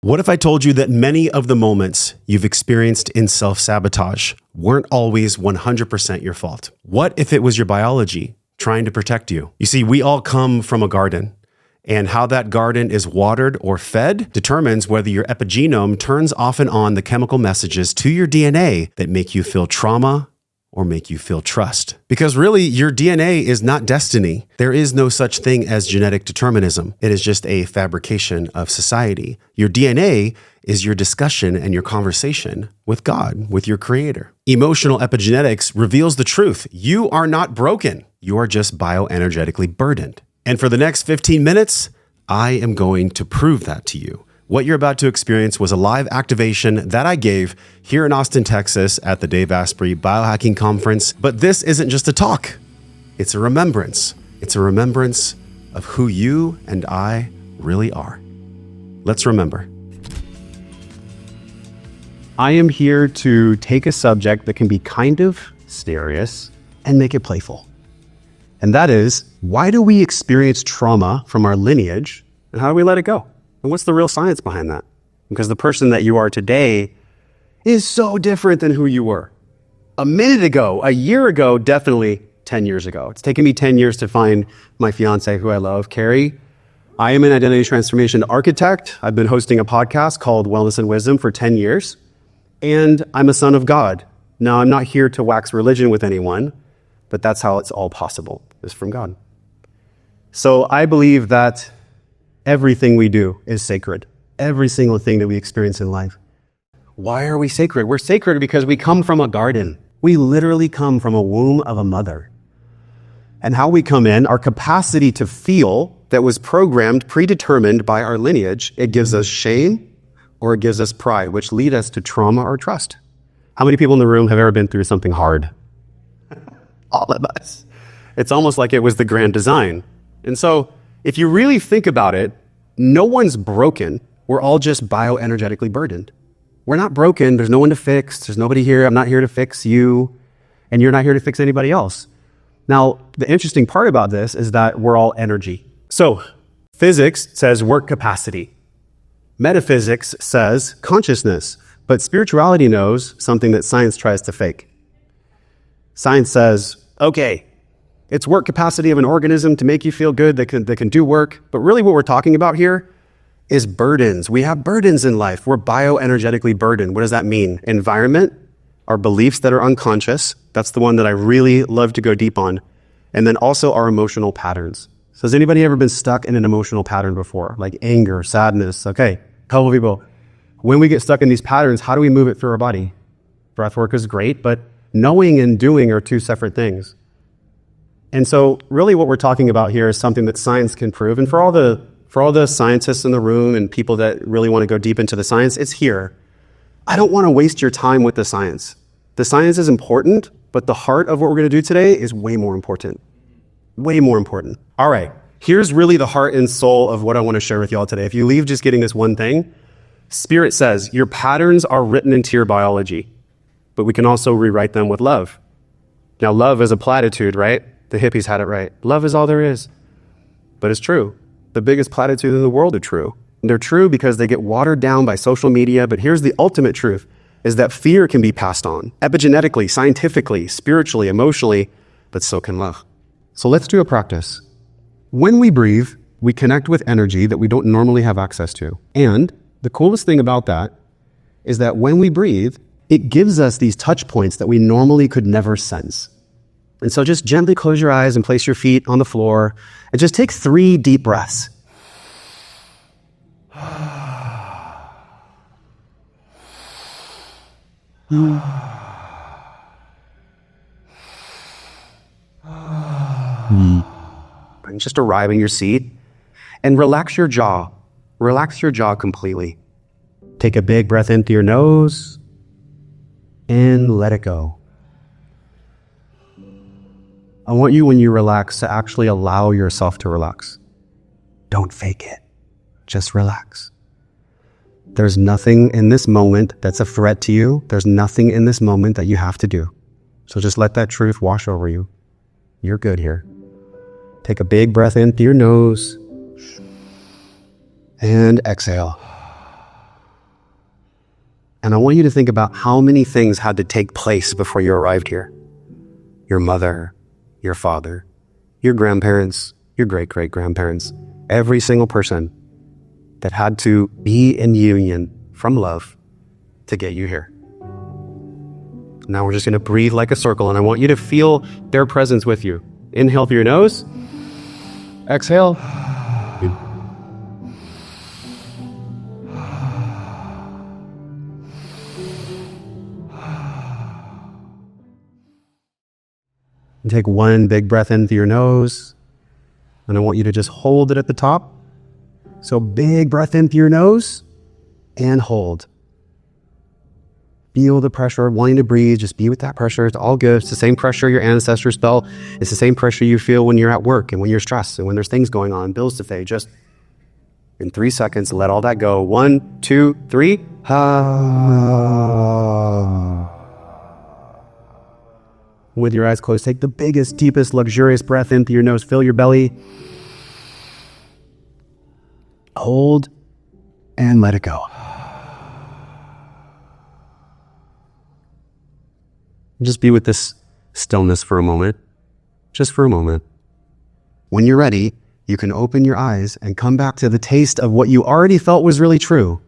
What if I told you that many of the moments you've experienced in self-sabotage weren't always 100% your fault? What if it was your biology trying to protect you? You see, we all come from a garden, and how that garden is watered or fed determines whether your epigenome turns off and on the chemical messages to your DNA that make you feel trauma or make you feel trust. Because really, your DNA is not destiny. There is no such thing as genetic determinism. It is just a fabrication of society. Your DNA is your discussion and your conversation with God, with your creator. Emotional epigenetics reveals the truth. You are not broken. You are just bioenergetically burdened. And for the next 15 minutes, I am going to prove that to you. What you're about to experience was a live activation that I gave here in Austin, Texas at the Dave Asprey Biohacking Conference. But this isn't just a talk. It's a remembrance. It's a remembrance of who you and I really are. Let's remember. I am here to take a subject that can be kind of serious and make it playful. And that is, why do we experience trauma from our lineage and how do we let it go? And what's the real science behind that? Because the person that you are today is so different than who you were a minute ago, a year ago, definitely 10 years ago. It's taken me 10 years to find my fiance, who I love, Carrie. I am an identity transformation architect. I've been hosting a podcast called Wellness and Wisdom for 10 years. And I'm a son of God. Now, I'm not here to wax religion with anyone, but that's how it's all possible, is from God. So I believe that everything we do is sacred. Every single thing that we experience in life. Why are we sacred? We're sacred because we come from a garden. We literally come from a womb of a mother. And how we come in, our capacity to feel that was programmed, predetermined by our lineage, it gives us shame or it gives us pride, which lead us to trauma or trust. How many people in the room have ever been through something hard? All of us. It's almost like it was the grand design. And so, if you really think about it, no one's broken. We're all just bioenergetically burdened. We're not broken. There's no one to fix. There's nobody here. I'm not here to fix you, and you're not here to fix anybody else. Now, the interesting part about this is that we're all energy. So, physics says work capacity. Metaphysics says consciousness. But spirituality knows something that science tries to fake. Science says, okay, it's work capacity of an organism to make you feel good, that can do work. But really what we're talking about here is burdens. We have burdens in life. We're bioenergetically burdened. What does that mean? Environment, our beliefs that are unconscious. That's the one that I really love to go deep on. And then also our emotional patterns. So has anybody ever been stuck in an emotional pattern before? Like anger, sadness. Okay, a couple of people. When we get stuck in these patterns, how do we move it through our body? Breath work is great, but knowing and doing are two separate things. And so really what we're talking about here is something that science can prove. And for all the scientists in the room and people that really want to go deep into the science, it's here. I don't want to waste your time with the science. The science is important, but the heart of what we're going to do today is way more important. Way more important. All right. Here's really the heart and soul of what I want to share with y'all today. If you leave just getting this one thing, Spirit says your patterns are written into your biology, but we can also rewrite them with love. Now, love is a platitude, right? The hippies had it right. Love is all there is. But it's true. The biggest platitudes in the world are true. And they're true because they get watered down by social media. But here's the ultimate truth, is that fear can be passed on. Epigenetically, scientifically, spiritually, emotionally, but so can love. So let's do a practice. When we breathe, we connect with energy that we don't normally have access to. And the coolest thing about that is that when we breathe, it gives us these touch points that we normally could never sense. And so just gently close your eyes and place your feet on the floor and just take 3 deep breaths. And just arrive in your seat and relax your jaw. Relax your jaw completely. Take a big breath in through your nose and let it go. I want you, when you relax, to actually allow yourself to relax. Don't fake it. Just relax. There's nothing in this moment that's a threat to you. There's nothing in this moment that you have to do. So just let that truth wash over you. You're good here. Take a big breath in through your nose and exhale. And I want you to think about how many things had to take place before you arrived here. Your mother, your father, your grandparents, your great-great-grandparents, every single person that had to be in union from love to get you here. Now we're just going to breathe like a circle, and I want you to feel their presence with you. Inhale through your nose. Exhale. And take one big breath in through your nose, and I want you to just hold it at the top. So big breath in through your nose and hold. Feel the pressure, wanting to breathe, just be with that pressure. It's all good. It's the same pressure your ancestors felt. It's the same pressure you feel when you're at work and when you're stressed and when there's things going on, bills to pay. Just in 3 seconds, let all that go. 1, 2, 3. With your eyes closed, take the biggest, deepest, luxurious breath in through your nose. Fill your belly. Hold and let it go. Just be with this stillness for a moment. Just for a moment. When you're ready, you can open your eyes and come back to the taste of what you already felt was really true.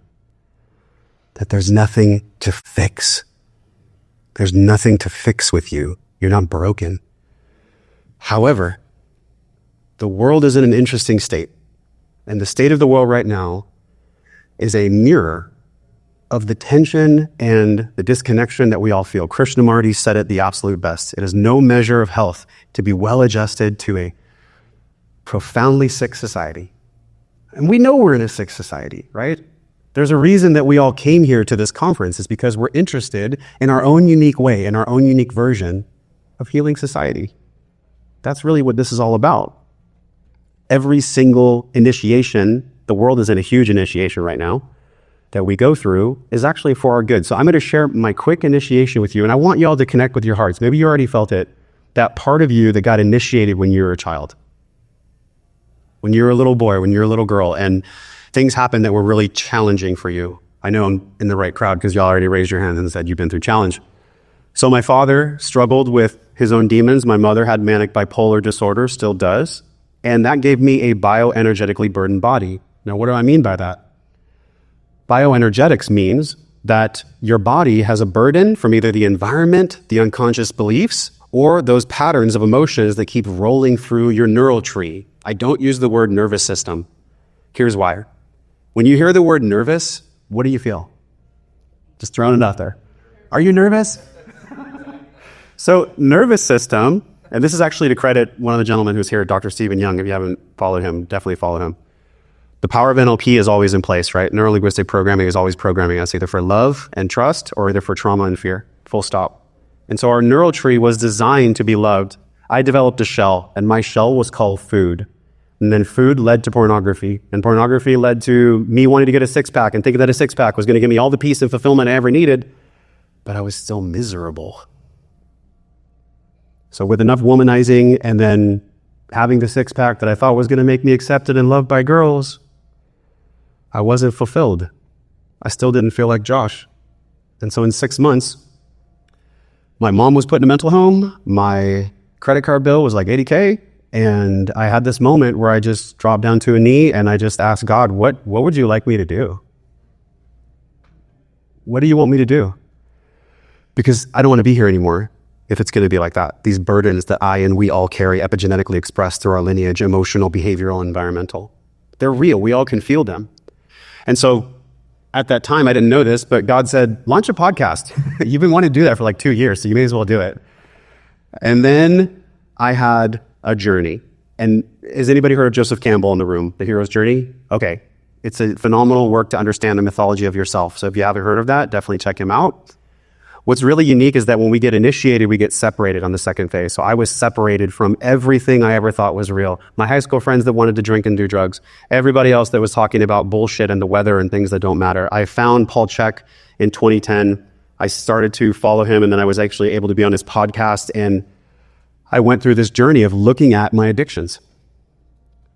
That there's nothing to fix. There's nothing to fix with you. You're not broken. However, the world is in an interesting state. And the state of the world right now is a mirror of the tension and the disconnection that we all feel. Krishnamurti said it the absolute best. It is no measure of health to be well adjusted to a profoundly sick society. And we know we're in a sick society, right? There's a reason that we all came here to this conference. Is because we're interested in our own unique way, in our own unique version of healing society. That's really what this is all about. Every single initiation, the world is in a huge initiation right now, that we go through is actually for our good. So I'm going to share my quick initiation with you, and I want you all to connect with your hearts. Maybe you already felt it, that part of you that got initiated when you were a child. When you were a little boy, when you were a little girl, and things happened that were really challenging for you. I know I'm in the right crowd because y'all already raised your hand and said you've been through challenge. So my father struggled with his own demons. My mother had manic bipolar disorder, still does. And that gave me a bioenergetically burdened body. Now, what do I mean by that? Bioenergetics means that your body has a burden from either the environment, the unconscious beliefs, or those patterns of emotions that keep rolling through your neural tree. I don't use the word nervous system. Here's why. When you hear the word nervous, what do you feel? Just throwing it out there. Are you nervous? So nervous system, and this is actually to credit one of the gentlemen who's here, Dr. Stephen Young. If you haven't followed him, definitely follow him. The power of NLP is always in place, right? Neuro-linguistic programming is always programming us either for love and trust or either for trauma and fear, full stop. And so our neural tree was designed to be loved. I developed a shell, and my shell was called food. And then food led to pornography, and pornography led to me wanting to get a six-pack and thinking that a six-pack was going to give me all the peace and fulfillment I ever needed, but I was still miserable. So with enough womanizing and then having the six-pack that I thought was going to make me accepted and loved by girls, I wasn't fulfilled. I still didn't feel like Josh. And so in 6 months, my mom was put in a mental home, my credit card bill was like $80K, and I had this moment where I just dropped down to a knee and I just asked God, what would you like me to do? What do you want me to do? Because I don't want to be here anymore if it's going to be like that. These burdens that I and we all carry, epigenetically expressed through our lineage, emotional, behavioral, environmental. They're real. We all can feel them. And so at that time, I didn't know this, but God said, launch a podcast. You've been wanting to do that for like 2 years, so you may as well do it. And then I had a journey. And has anybody heard of Joseph Campbell in the room, The Hero's Journey? Okay. It's a phenomenal work to understand the mythology of yourself. So if you haven't heard of that, definitely check him out. What's really unique is that when we get initiated, we get separated on the second phase. So I was separated from everything I ever thought was real. My high school friends that wanted to drink and do drugs. Everybody else that was talking about bullshit and the weather and things that don't matter. I found Paul Chek in 2010. I started to follow him, and then I was actually able to be on his podcast, and I went through this journey of looking at my addictions.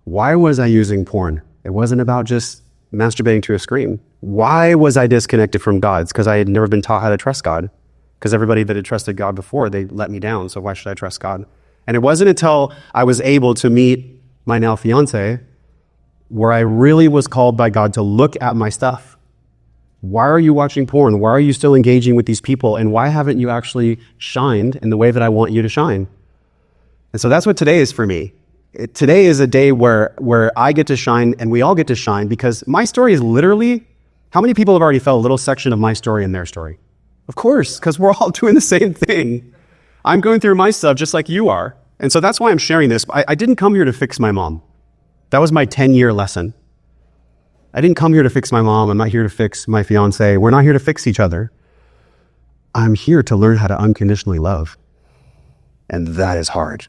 Why was I using porn? It wasn't about just masturbating to a screen. Why was I disconnected from God? It's because I had never been taught how to trust God. Because everybody that had trusted God before, they let me down. So why should I trust God? And it wasn't until I was able to meet my now fiance where I really was called by God to look at my stuff. Why are you watching porn? Why are you still engaging with these people? And why haven't you actually shined in the way that I want you to shine? And so that's what today is for me. Today is a day where I get to shine and we all get to shine, because my story is literally, how many people have already felt a little section of my story in their story? Of course, because we're all doing the same thing. I'm going through my stuff just like you are. And so that's why I'm sharing this. I didn't come here to fix my mom. That was my 10-year lesson. I didn't come here to fix my mom. I'm not here to fix my fiance. We're not here to fix each other. I'm here to learn how to unconditionally love. And that is hard.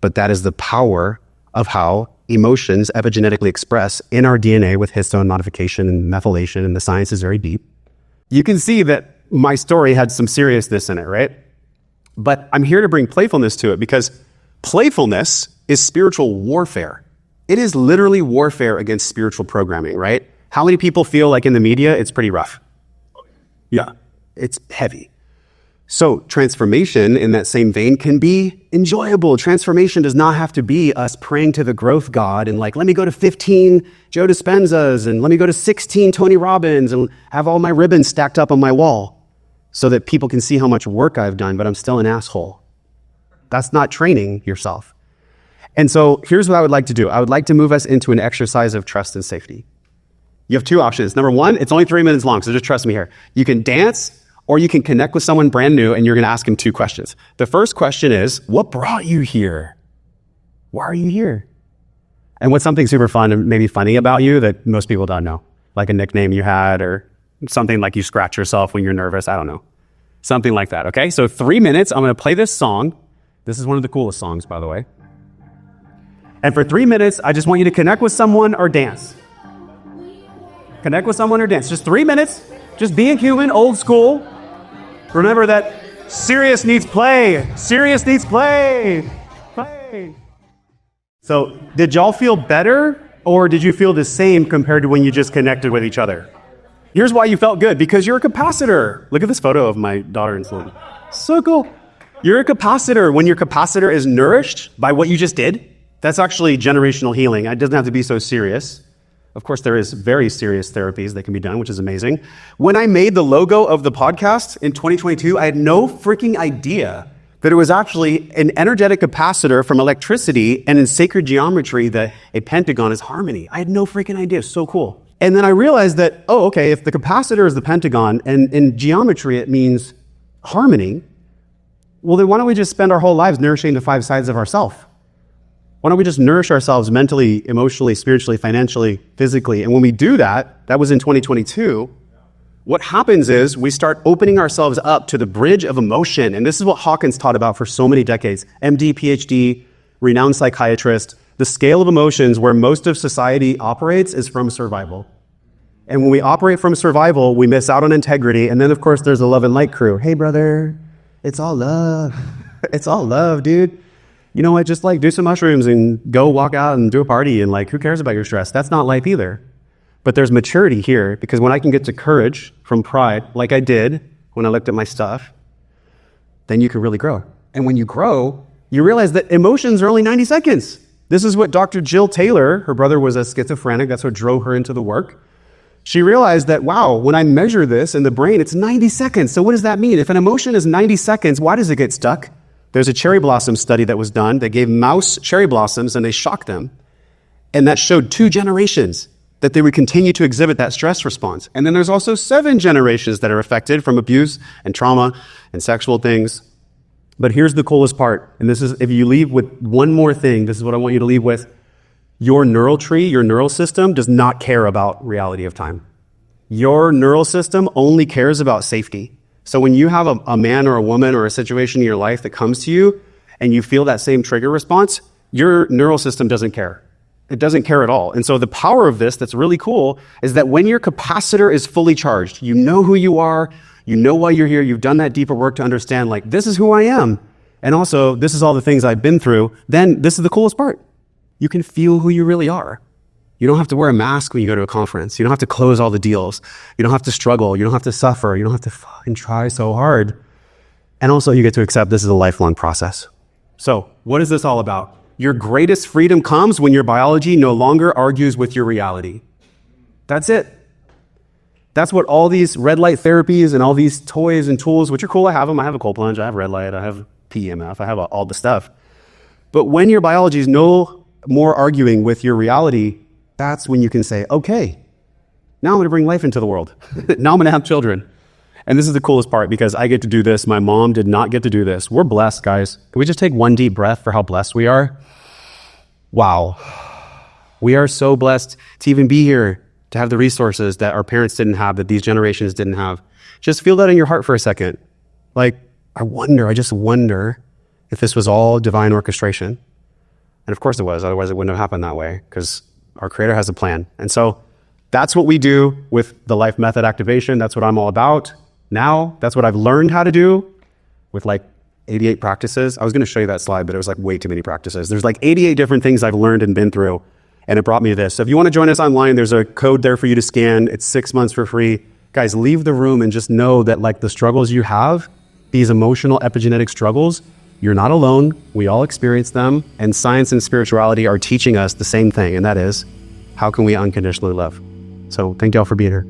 But that is the power of how emotions epigenetically express in our DNA with histone modification and methylation, and the science is very deep. You can see that my story had some seriousness in it, right? But I'm here to bring playfulness to it, because playfulness is spiritual warfare. It is literally warfare against spiritual programming, right? How many people feel like in the media, it's pretty rough? Yeah, it's heavy. So transformation in that same vein can be enjoyable. Transformation does not have to be us praying to the growth God and like, let me go to 15 Joe Dispenzas and let me go to 16 Tony Robbins and have all my ribbons stacked up on my wall so that people can see how much work I've done, but I'm still an asshole. That's not training yourself. And so here's what I would like to do. I would like to move us into an exercise of trust and safety. You have two options. Number one, it's only 3 minutes long, so just trust me here. You can dance, or you can connect with someone brand new and you're going to ask them 2 questions. The first question is, what brought you here? Why are you here? And what's something super fun and maybe funny about you that most people don't know? Like a nickname you had, or something like you scratch yourself when you're nervous. I don't know. Something like that, okay? So 3 minutes, I'm going to play this song. This is one of the coolest songs, by the way. And for 3 minutes, I just want you to connect with someone or dance. Connect with someone or dance. Just 3 minutes. Just being human, old school. Remember that serious needs play. Serious needs play. Play. So did y'all feel better, or did you feel the same compared to when you just connected with each other? Here's why you felt good, because you're a capacitor. Look at this photo of my daughter in Sloan. So cool. You're a capacitor. When your capacitor is nourished by what you just did, that's actually generational healing. It doesn't have to be so serious. Of course, there is very serious therapies that can be done, which is amazing. When I made the logo of the podcast in 2022, I had no freaking idea that it was actually an energetic capacitor from electricity, and in sacred geometry that a pentagon is harmony. I had no freaking idea. So cool. And then I realized that, oh, okay, if the capacitor is the pentagon and in geometry it means harmony, well, then why don't we just spend our whole lives nourishing the 5 sides of ourselves? Why don't we just nourish ourselves mentally, emotionally, spiritually, financially, physically? And when we do that, that was in 2022, what happens is we start opening ourselves up to the bridge of emotion. And this is what Hawkins taught about for so many decades. MD, PhD, renowned psychiatrist. The scale of emotions where most of society operates is from survival. And when we operate from survival, we miss out on integrity. And then, of course, there's the love and light crew. Hey, brother, it's all love. It's all love, dude. You know what, just like do some mushrooms and go walk out and do a party, and like, who cares about your stress? That's not life either. But there's maturity here, because when I can get to courage from pride, like I did when I looked at my stuff, then you can really grow. And when you grow, you realize that emotions are only 90 seconds. This is what Dr. Jill Taylor, her brother was a schizophrenic, that's what drove her into the work. She realized that, wow, when I measure this in the brain, it's 90 seconds. So what does that mean? If an emotion is 90 seconds, why does it get stuck? There's a cherry blossom study that was done. They gave mouse cherry blossoms and they shocked them. And that showed 2 generations that they would continue to exhibit that stress response. And then there's also 7 generations that are affected from abuse and trauma and sexual things. But here's the coolest part. And this is, if you leave with one more thing, this is what I want you to leave with. Your neural tree, your neural system does not care about reality of time. Your neural system only cares about safety. So when you have a man or a woman or a situation in your life that comes to you and you feel that same trigger response, your neural system doesn't care. It doesn't care at all. And so the power of this that's really cool is that when your capacitor is fully charged, you know who you are, you know why you're here, you've done that deeper work to understand, like, this is who I am. And also, this is all the things I've been through. Then this is the coolest part. You can feel who you really are. You don't have to wear a mask when you go to a conference. You don't have to close all the deals. You don't have to struggle. You don't have to suffer. You don't have to fucking try so hard. And also you get to accept this is a lifelong process. So what is this all about? Your greatest freedom comes when your biology no longer argues with your reality. That's it. That's what all these red light therapies and all these toys and tools, which are cool, I have them. I have a cold plunge, I have red light, I have PEMF, I have all the stuff. But when your biology is no more arguing with your reality, that's when you can say, okay, now I'm going to bring life into the world. Now I'm going to have children. And this is the coolest part because I get to do this. My mom did not get to do this. We're blessed, guys. Can we just take one deep breath for how blessed we are? Wow. We are so blessed to even be here, to have the resources that our parents didn't have, that these generations didn't have. Just feel that in your heart for a second. Like, I just wonder if this was all divine orchestration. And of course it was, otherwise it wouldn't have happened that way because our creator has a plan. And so that's what we do with the life method activation. That's what I'm all about. Now, that's what I've learned how to do with like 88 practices. I was going to show you that slide, but it was like way too many practices. There's like 88 different things I've learned and been through, and it brought me to this. So if you want to join us online, there's a code there for you to scan. It's 6 months for free. Guys, leave the room and just know that like the struggles you have, these emotional epigenetic struggles, you're not alone. We all experience them. And science and spirituality are teaching us the same thing, and that is, how can we unconditionally love? So thank y'all for being here.